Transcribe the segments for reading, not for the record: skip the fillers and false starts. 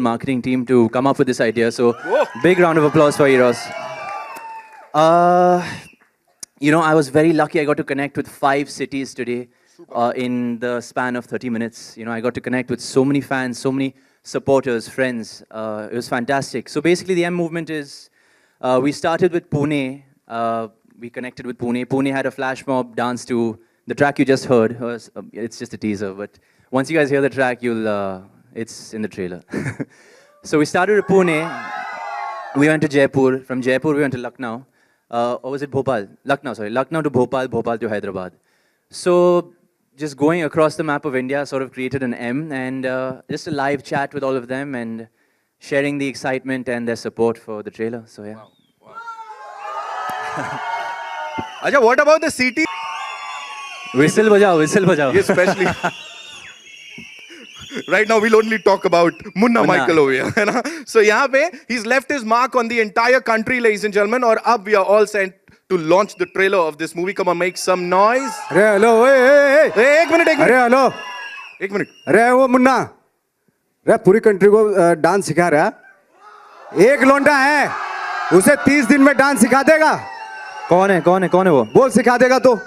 whole marketing team to come up with this idea. So, big round of applause for Eros. I was very lucky. I got to connect with 5 cities today in the span of 30 minutes. I got to connect with so many fans, so many supporters, friends. It was fantastic. So basically, the M movement is, we started with Pune. We connected with Pune. Pune had a flash mob dance to the track you just heard. It's just a teaser, but once you guys hear the track, it's in the trailer. So we started with Pune. We went to Jaipur. From Jaipur, we went to Lucknow. Or was it Bhopal? Lucknow to Bhopal, Bhopal to Hyderabad. So just going across the map of India sort of created an M, and just a live chat with all of them and sharing the excitement and their support for the trailer. So yeah. Wow. Acha, what about the city? Whistle bajao. Especially. Right now, we'll only talk about Munna Michael over here. है ना? So यहाँ पे, he's left his mark on the entire country, ladies and gentlemen. और अब we are all set to launch the trailer of this movie. Come on, make some noise. अरे hello, एक minute. अरे hello, एक minute. अरे वो मुन्ना, अरे पूरी कंट्री को डांस सिखा रहा है. एक लौंडा है, उसे 30 दिन में डांस सिखा देगा. कौन है वो? बोल सिखा देगा तो.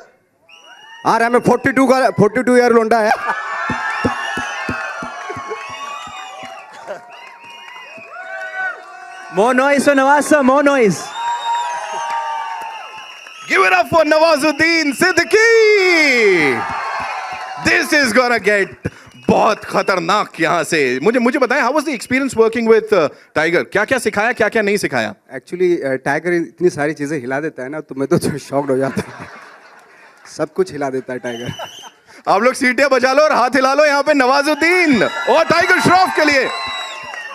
आ रहा है, मैं 42 ईयर लौंडा है. More noise for Nawaz sir, more noise. Give it up for Nawazuddin Siddiqui. This is gonna get बहुत खतरनाक यहाँ से. मुझे बताएं, how was the experience working with Tiger? क्या सिखाया, क्या नहीं सिखाया? एक्चुअली टाइगर इतनी सारी चीजें हिला देता है ना, तो मैं तो शॉक्ड हो जाता हूँ. सब कुछ हिला देता है टाइगर. आप लोग सीटियां बजा लो और हाथ हिला लो यहाँ पे नवाजुद्दीन और टाइगर श्रॉफ के लिए.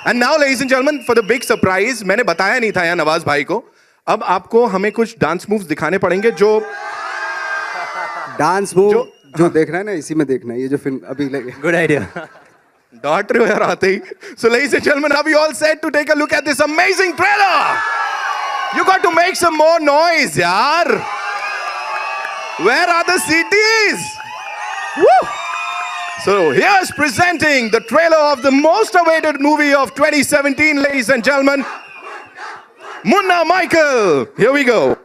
And now, ladies and gentlemen, for the big surprise, मैंने बताया नहीं था यहाँ नवाज भाई को. अब आपको हमें कुछ डांस मूव्स दिखाने पड़ेंगे जो डांस मूव जो देखना है ना, इसी में देखना है. ये जो फिल्म अभी लगे. Good idea. डांट रहे हो यार आते ही. So, ladies and gentlemen, are we all set to take a look at this amazing trailer? You got to make some more noise, yaar. Where are the cities? Woo! So here's presenting the trailer of the most awaited movie of 2017, ladies and gentlemen, Munna Michael. Here we go.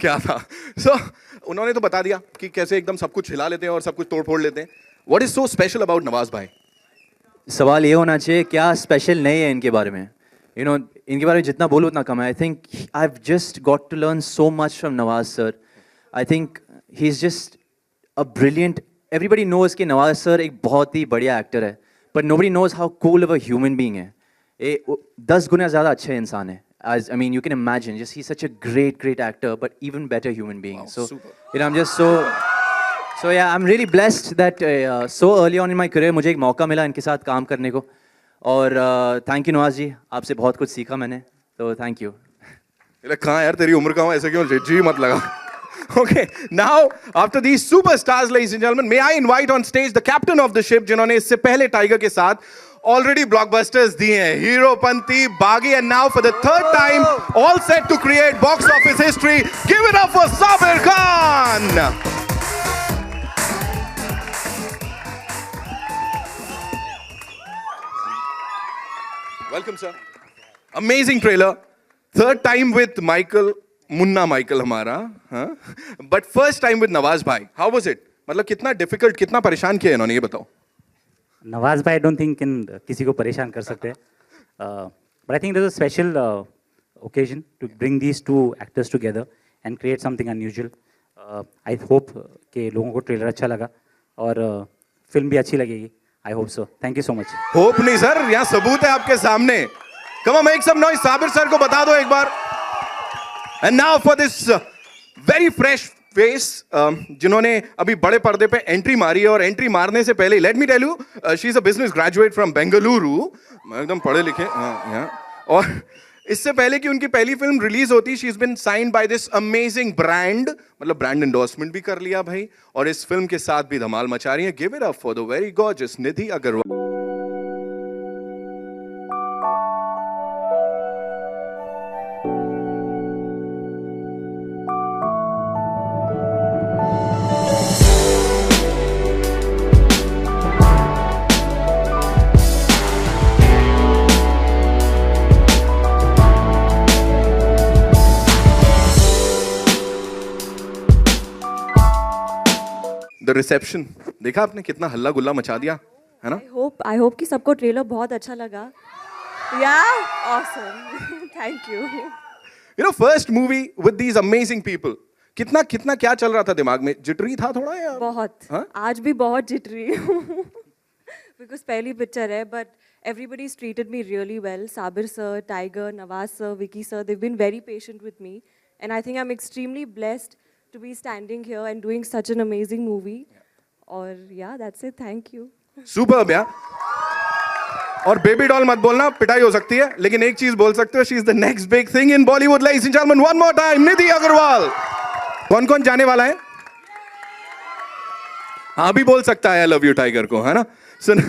क्या था? So, उन्होंने तो बता दिया कि कैसे एकदम सब कुछ हिला लेते हैं और सब कुछ तोड़ फोड़ लेते हैं. What is so special about Nawaz भाई? सवाल ये होना चाहिए, क्या स्पेशल नहीं है इनके बारे में? इनके बारे में जितना बोलो उतना कम है. I think I've just got to learn so much from Nawaz sir. I think he's just a brilliant. Everybody knows कि नवाज sir एक बहुत ही बढ़िया एक्टर है, but nobody knows how cool of a human being है. 10 गुना ज़्यादा अच्छा इंसान है. I mean, you can imagine, just he's such a great actor, but even better human being. Wow, so, super. I'm just so yeah, I'm really blessed that so early on in my career, मुझे एक मौका मिला इनके साथ काम करने को. और thank you नवाज जी, आपसे बहुत कुछ सीखा मैंने. So thank you. कहाँ यार तेरी उम्र कहाँ, ऐसे क्यों जी मत लगा. Okay, now after these superstars, ladies and gentlemen, may I invite on stage the captain of the ship, जिन्होंने इससे पहले टाइगर के साथ already blockbusters दिए हैं. Heropanthy, Baghi, and now for the third time, all set to create box office history. Give it up for Sabir Khan. Welcome, sir. Amazing trailer. Third time with Michael, Munna Michael हमारा, हाँ? But first time with Nawaz भाई. How was it? मतलब कितना difficult, कितना परेशान किया इन्होंने, ये बताओ. नवाज भाई, I don't think किसी को परेशान कर सकते हैं. But I think there's a special occasion to bring these two actors together and create something unusual. I hope कि लोगों को ट्रेलर अच्छा लगा और फिल्म भी अच्छी लगेगी. I hope so. Thank you so much. Hope नहीं सर, यहाँ सबूत है आपके सामने. Come on, make some noise. Sabir sir को बता दो एक बार. And now for this very fresh face जिन्होंने अभी बड़े पर्दे पे एंट्री मारी है, और एंट्री मारने से पहले let me tell you, she is a business graduate from Bengaluru, एकदम पढ़े लिखे, और इससे पहले कि उनकी पहली फिल्म रिलीज होती, she is been signed by this amazing brand, मतलब ब्रांड एंडोर्समेंट भी कर लिया भाई, और इस फिल्म के साथ भी धमाल मचा रही है. Give it up for the very gorgeous Nidhi Agarwal. The reception देखा आपने, कितना हल्ला गुल्ला मचा दिया है ना. I hope कि सबको ट्रेलर बहुत अच्छा लगा. Yeah, awesome. Thank you. You know, first movie with these amazing people. कितना कितना क्या चल रहा था दिमाग में? जिटरी था थोड़ा या? बहुत. हाँ? आज भी बहुत जिटरी हूँ. Because पहली पिक्चर है, but everybody's treated me really well. Sabir sir, Tiger, Nawaz sir, Vicky sir, they've been very patient with me, and I think I'm extremely blessed to be standing here and doing such an amazing movie. और yeah, that's it. Thank you. Superb यार. और baby doll मत बोलना, पिटाई हो सकती है, लेकिन एक चीज बोल सकते हो, she is the next big thing in Bollywood. Ladies and gentlemen, one more time, निधि अग्रवाल. कौन कौन जाने वाला है? हाँ भी बोल सकता है आई लव यू टाइगर को, है ना. सुन.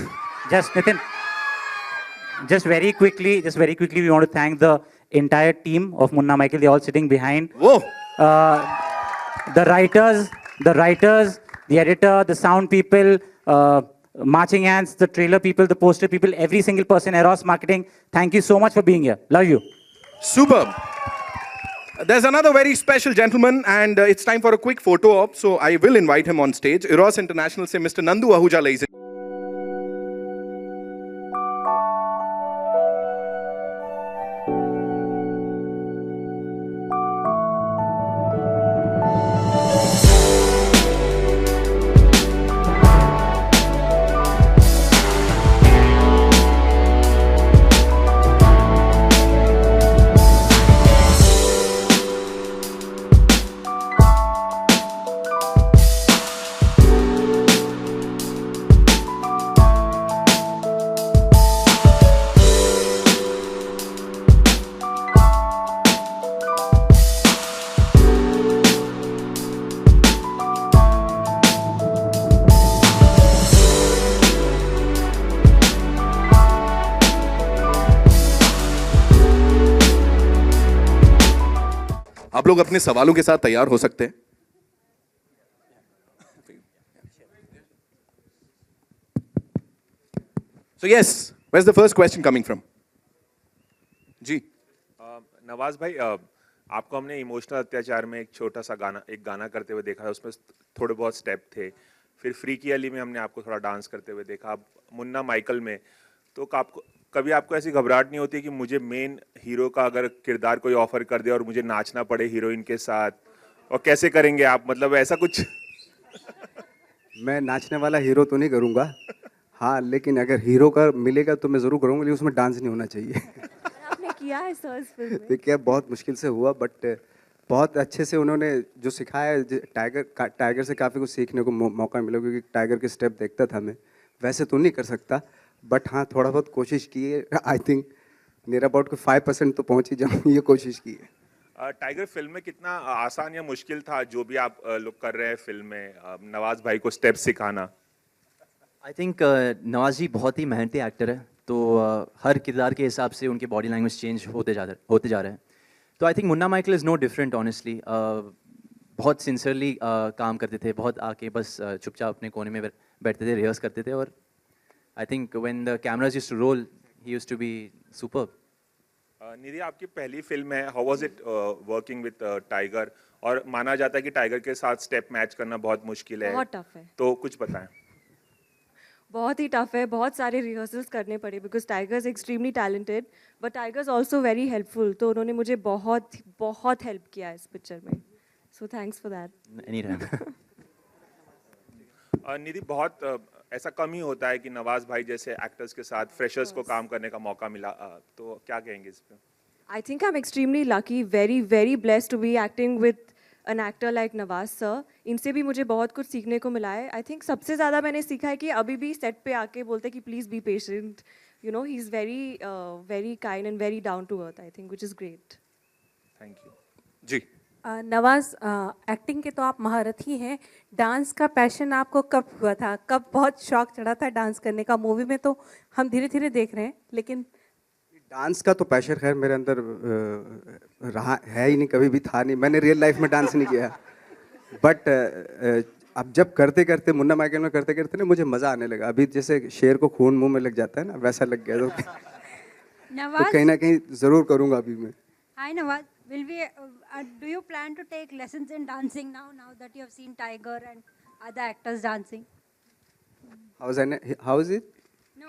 Just Nitin, just very quickly, we want to thank the entire team of Munna Michael. They're all sitting behind. वो The writers, the editor, the sound people, marching hands, the trailer people, the poster people, every single person, Eros Marketing. Thank you so much for being here. Love you. superb. There's another very special gentleman, and it's time for a quick photo op. So I will invite him on stage. Eros International से Mr. Nandu Ahuja, ladies. आप लोग अपने सवालों के साथ तैयार हो सकते हैं. So yes, where's the first question coming from? जी. नवाज भाई, आपको हमने इमोशनल अत्याचार में एक छोटा सा गाना करते हुए देखा है, उसमें थोड़े बहुत स्टेप थे. फिर फ्रीकी अली में हमने आपको थोड़ा डांस करते हुए देखा. अब मुन्ना माइकल में तो कभी आपको ऐसी घबराहट नहीं होती कि मुझे मेन हीरो का अगर किरदार कोई ऑफर कर दे और मुझे नाचना पड़े हीरोइन के साथ, और कैसे करेंगे आप, मतलब ऐसा कुछ? मैं नाचने वाला हीरो तो नहीं करूँगा, हाँ, लेकिन अगर हीरो का मिलेगा तो मैं ज़रूर करूँगा, लेकिन उसमें डांस नहीं होना चाहिए. आपने किया है सर इस फिल्म में. देखिए बहुत मुश्किल से हुआ, बट बहुत अच्छे से उन्होंने जो सिखाया है. टाइगर से काफ़ी कुछ सीखने को मौका मिला, क्योंकि टाइगर के स्टेप देखता था मैं. वैसे तो नहीं कर सकता, बट हाँ थोड़ा बहुत कोशिश की है. आई थिंक नियर अबाउट को 5% तो पहुँच ही जाऊँ, ये कोशिश की है. टाइगर फिल्म में कितना आसान या मुश्किल था जो भी आप लोग कर रहे हैं फिल्म में, नवाज भाई को स्टेप सिखाना? आई थिंक नवाज जी बहुत ही मेहनती एक्टर है, तो हर किरदार के हिसाब से उनके बॉडी लैंग्वेज चेंज होते जा रहे हैं. तो I think Munna Michael is no different honestly. बहुत सिंसियरली काम करते थे, बहुत आके बस चुपचाप अपने कोने में बैठते थे, रिहर्स करते थे, और I think when the cameras used to roll he used to be superb. Nidhi, आपकी पहली फिल्म है, how was it working with Tiger? और माना जाता है कि टाइगर के साथ स्टेप मैच करना बहुत मुश्किल है. बहुत टफ है. तो कुछ बताएं. बहुत ही टफ है, बहुत सारे रिहर्सल्स करने पड़े, because tiger is extremely talented, but tiger is also very helpful. तो उन्होंने मुझे बहुत बहुत हेल्प किया इस पिक्चर में, so thanks for that. Any time. Nidhi, बहुत ऐसा कम ही होता है कि नवाज भाई जैसे एक्टर्स के साथ फ्रेशर्स को काम करने का मौका मिला, तो क्या कहेंगे इस पे? I think I'm extremely lucky, very, very blessed to be acting with an actor like Nawaz sir. इनसे भी मुझे बहुत कुछ सीखने को मिला है. I think सबसे ज़्यादा मैंने सीखा है कि अभी भी set पे आके बोलते हैं कि please be patient. You know, he's very kind and very down to earth, I think, which is great. Thank you ji Nawaz, acting के तो आप महारथ ही हैं. डांस का पैशन आपको कब हुआ था? कब बहुत शौक चढ़ा था डांस करने का? मूवी में तो हम धीरे धीरे देख रहे हैं, लेकिन डांस का तो पैशन खैर मेरे अंदर रहा है ही नहीं, कभी भी था नहीं. मैंने रियल लाइफ में डांस नहीं किया, बट अब जब करते करते मुन्ना माइकल में करते करते ना मुझे मज़ा आने लगा. अभी जैसे शेर को खून मुंह में लग जाता है ना, वैसा लग गया. तो कहीं ना कहीं ज़रूर करूँगा अभी मैं. Hi Nawaz, do you plan to take lessons in dancing now that you have seen Tiger and other actors dancing? How is it? No,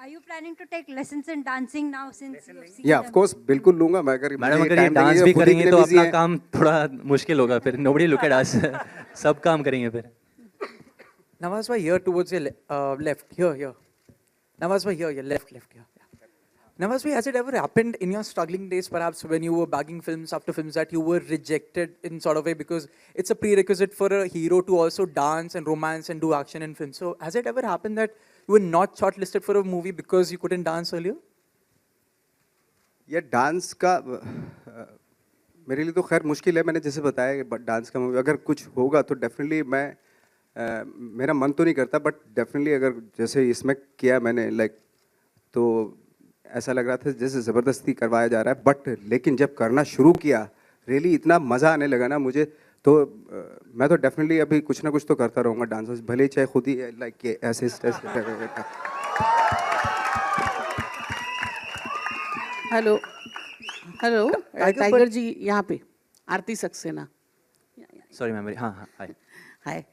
are you planning to take lessons in dancing now since you have seen या of course बिल्कुल लूंगा मैं. अगर madam मुझे अगर ये time dance लगेगा, भी खुद करेंगे इतने तो busy अपना हैं. काम थोड़ा मुश्किल होगा फिर. Nobody look at us. सब काम करेंगे फिर. Nawaz bhai, here towards your left, here. Nawaz bhai, here, left, here. Nawaz bhai, has it ever happened in your struggling days, perhaps when you were bagging films after films, that you were rejected in sort of way because it's a prerequisite for a hero to also dance and romance and do action in films? So has it ever happened that you were not shortlisted for a movie because you couldn't dance earlier? ये dance का मेरे लिए तो खैर मुश्किल है. मैंने जैसे बताया कि डांस का मूवी अगर कुछ होगा तो डेफिनेटली मैं मेरा मन तो नहीं करता, बट डेफिनेटली अगर जैसे इसमें किया मैंने लाइक तो ऐसा लग रहा था जैसे ज़बरदस्ती करवाया जा रहा है. बट लेकिन जब करना शुरू किया रियली इतना मज़ा आने लगा ना मुझे, तो मैं तो डेफिनेटली अभी कुछ ना कुछ तो करता रहूँगा डांस, भले ही चाहे खुद ही लाइक ये ऐसे स्ट्रेस. हेलो टाइगर जी, यहाँ पे आरती सक्सेना. Sorry ma'am. हाँ हाय. हाय.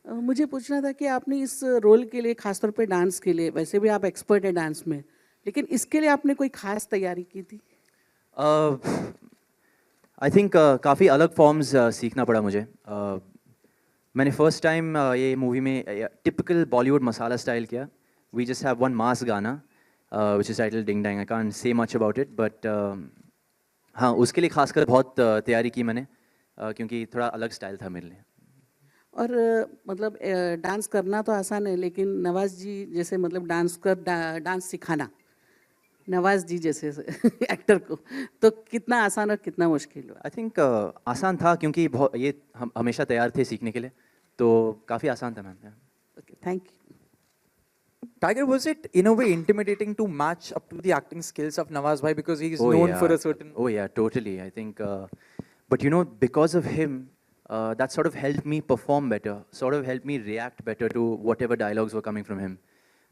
मुझे पूछना था कि आपने इस रोल के लिए खासतौर पे डांस के लिए, वैसे भी आप एक्सपर्ट है डांस में, लेकिन इसके लिए आपने कोई खास तैयारी की थी? आई थिंक काफ़ी अलग फॉर्म्स सीखना पड़ा मुझे. मैंने फर्स्ट टाइम ये मूवी में टिपिकल बॉलीवुड मसाला स्टाइल किया. We just have one mass गाना which is title ding dang. I can't say much about it, but हाँ उसके लिए खासकर बहुत तैयारी की मैंने, क्योंकि थोड़ा अलग स्टाइल था मेरे लिए. और मतलब डांस करना तो आसान है, लेकिन नवाज जी जैसे मतलब डांस सिखाना नवाज जी जैसे एक्टर को तो कितना आसान और कितना मुश्किल हुआ? आई थिंक आसान था, क्योंकि ये हम हमेशा तैयार थे सीखने के लिए, तो काफ़ी आसान था ma'am. Okay, thank you. Tiger, was it in a way intimidating to match up to the acting skills of Nawaz bhai because he is known for a certain... Oh yeah, totally. I think, but you know, because of him, that sort of helped me perform better, sort of helped me react better to whatever dialogues were coming from him.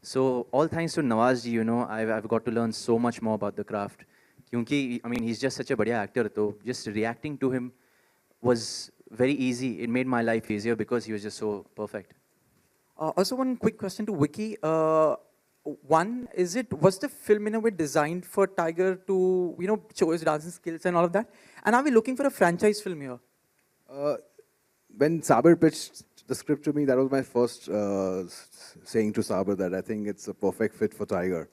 So all thanks to Nawaz ji, you know, I've got to learn so much more about the craft. Kyunki, I mean, he's just such a badhiya actor, so just reacting to him was very easy. It made my life easier because he was just so perfect. Also, one quick question to Vicky. Was the film in a way designed for Tiger to, you know, show his dancing skills and all of that? And are we looking for a franchise film here? When Saber pitched the script to me, that was my first saying to Saber that I think it's a perfect fit for Tiger.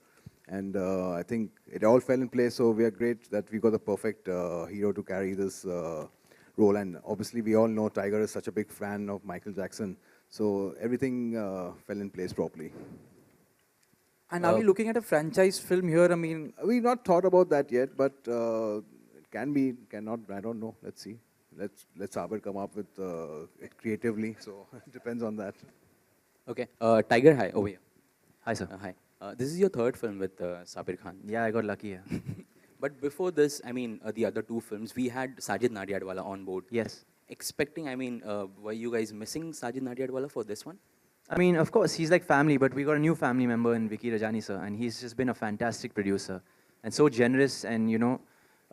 And I think it all fell in place, so we are great that we got the perfect hero to carry this role. And obviously, we all know Tiger is such a big fan of Michael Jackson. So everything fell in place properly. And are we looking at a franchise film here? I mean, we've not thought about that yet, but it can be, cannot. I don't know. Let's see. Let Saber come up with it creatively. So it depends on that. Okay, Tiger, hi, over here. Hi sir. Hi. This is your third film with Sabir Khan. Yeah, I got lucky. Yeah. But before this, I mean, the other two films, we had Sajid Nadiadwala on board. Yes. Expecting, I mean, were you guys missing Sajid Nadiadwala for this one? I mean, of course, he's like family, but we got a new family member in Vicky Rajani sir, and he's just been a fantastic producer and so generous. And you know,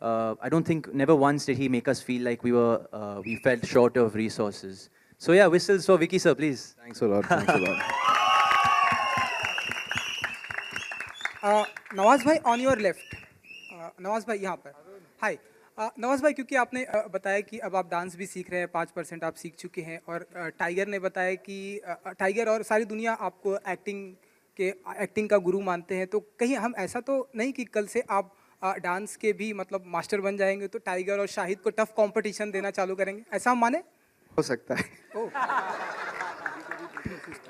I don't think never once did he make us feel like we felt short of resources. So yeah, whistles for Vicky sir, please. Thanks a lot. Thanks a lot. Nawaz भाई on your left. Nawaz भाई यहाँ पर. हाय नवाज भाई, क्योंकि आपने बताया कि अब आप डांस भी सीख रहे हैं, 5% आप सीख चुके हैं, और टाइगर ने बताया कि टाइगर और सारी दुनिया आपको एक्टिंग का गुरु मानते हैं, तो कहीं हम ऐसा तो नहीं कि कल से आप डांस के भी मतलब मास्टर बन जाएंगे तो टाइगर और शाहिद को टफ कंपटीशन देना चालू करेंगे, ऐसा हम माने? हो सकता है, ओह,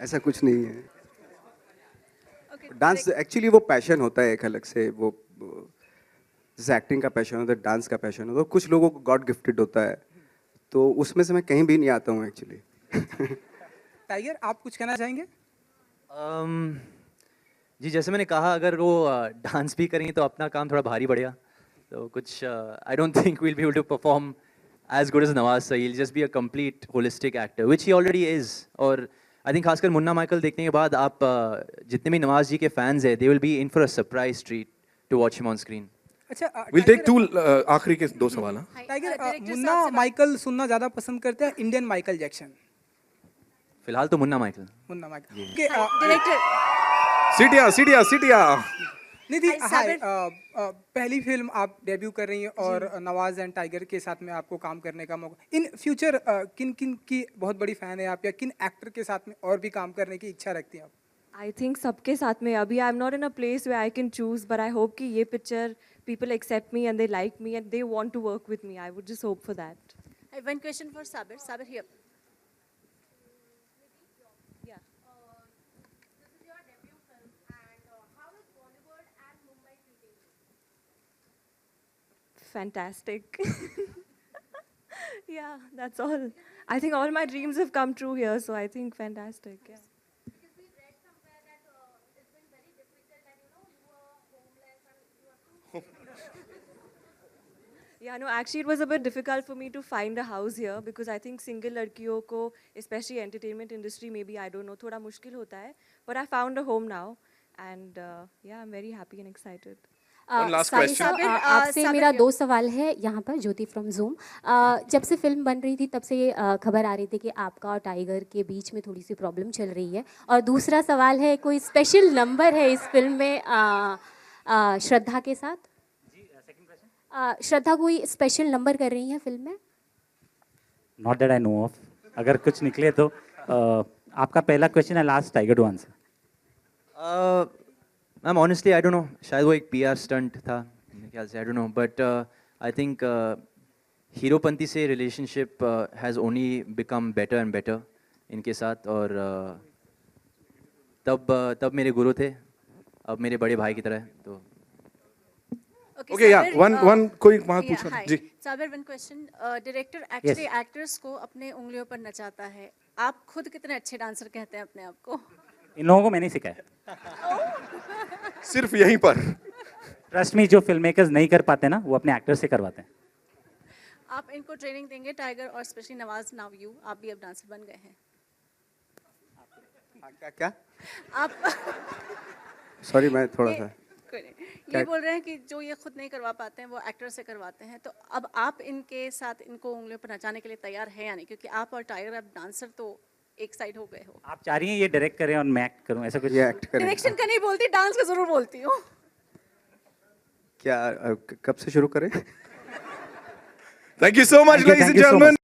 ऐसा कुछ नहीं है। डांस एक्चुअली वो पैशन होता है एक अलग से, वो जैसे एक्टिंग का पैशन होता है, डांस का पैशन होता है, कुछ लोगों को गॉड गिफ्टेड होता है, तो उसमें से मैं कहीं भी नहीं आता हूँ एक्चुअली। टाइगर आप कुछ कहना चाहेंगे? जी जैसे मैंने कहा, अगर वो डांस भी करेंगे तो अपना काम थोड़ा भारी पड़ेगा, तो कुछ I don't think we'll be able to perform as good as Nawaz sir. He'll just be a complete holistic actor, which he already is. और I think खासकर मुन्ना माइकल देखने के बाद आप जितने भी नवाज जी के फैंस हैं, they will be in for a surprise treat to watch him on screen. अच्छा, We'll take two आखिरी के 2 सवाल। हाँ। टाइगर, मुन्ना माइकल सुनना ज्यादा पसंद करते हैं इंडियन माइकल जैक्सन? फिलहाल तो मुन्ना माइकल। मुन्ना माइकल। सीटिया सीटिया सीटिया। निधि, हाय, पहली फिल्म आप डेब्यू कर रही हैं और नवाज एंड टाइगर के साथ में आपको काम करने का मौका, इन फ्यूचर किन किन की बहुत बड़ी फैन है आप, या किन एक्टर के साथ में और भी काम करने की इच्छा रखती हैं आप? आई थिंक सबके साथ में। अभी I am not in a place way I can choose, but I hope कि ये picture people accept me and they like me and they want to work with me. I would just hope for that. One question for Sabir. Sabir, here. Fantastic. Yeah, that's all. I think all my dreams have come true here, so I think fantastic. Yeah. Yeah, no, actually it was a bit difficult for me to find a house here because I think single लड़कियों को, especially entertainment industry, maybe I don't know, थोड़ा मुश्किल होता है. But I found a home now, and yeah, I'm very happy and excited. One last question. आपसे मेरा 2 सवाल है यहाँ पर, ज्योति फ्रॉम जूम। जब से फिल्म बन रही थी तब से खबर आ रही थी कि आपका और टाइगर के बीच में थोड़ी सी प्रॉब्लम चल रही है, और दूसरा सवाल है, कोई स्पेशल नंबर है इस फिल्म में श्रद्धा के साथ? श्रद्धा कोई स्पेशल नंबर कर रही हैं फिल्म में? Not that I know of. अगर कुछ निकले तो आपका पहला क्वेश्चन है, last Tiger to answer. Ma'am honestly I don't know, शायद वो एक PR स्टंट था मेरे ख्याल से, I don't know, but I think Heropanti से relationship has only become better and better इनके साथ, और तब मेरे गुरु थे, अब मेरे बड़े भाई की तरह। तो Okay, yeah, one कोई वहाँ पूछा जी। Sabir, one question. Director actually actors को अपने उंगलियों पर नचाता है। आप खुद कितने अच्छे डांसर कहते हैं अपने आप को? इन लोगों को मैंने सिखाया, सिर्फ यहीं पर। ट्रस्ट मी, जो फिल्म मेकर्स नहीं कर पाते ना, वो अपने एक्टर से करवाते हैं। आप इनको ट्रेनिंग देंगे, टाइगर और स्पेशली नवाज, नाउ यू, आप भी अब डांसर बन गए हैं। क्या क्या? आप सॉरी, मैं थोड़ा सा ये बोल रहे हैं कि जो ये खुद नहीं करवा पाते हैं वो एक्टर से करवाते हैं, तो अब आप इनके साथ इनको उंगलियों पर नचाने के लिए तैयार हैं या नहीं? क्योंकि आप और टाइगर अब डांसर तो एक साइड हो गए हो। आप चाह रही हैं ये डायरेक्ट करें और मैं एक्ट करूं, ऐसा कुछ? ये एक्ट करें। डायरेक्शन का नहीं बोलती, डांस का जरूर बोलती हूँ। क्या कब से शुरू करें? Thank you so much, ladies and gentlemen.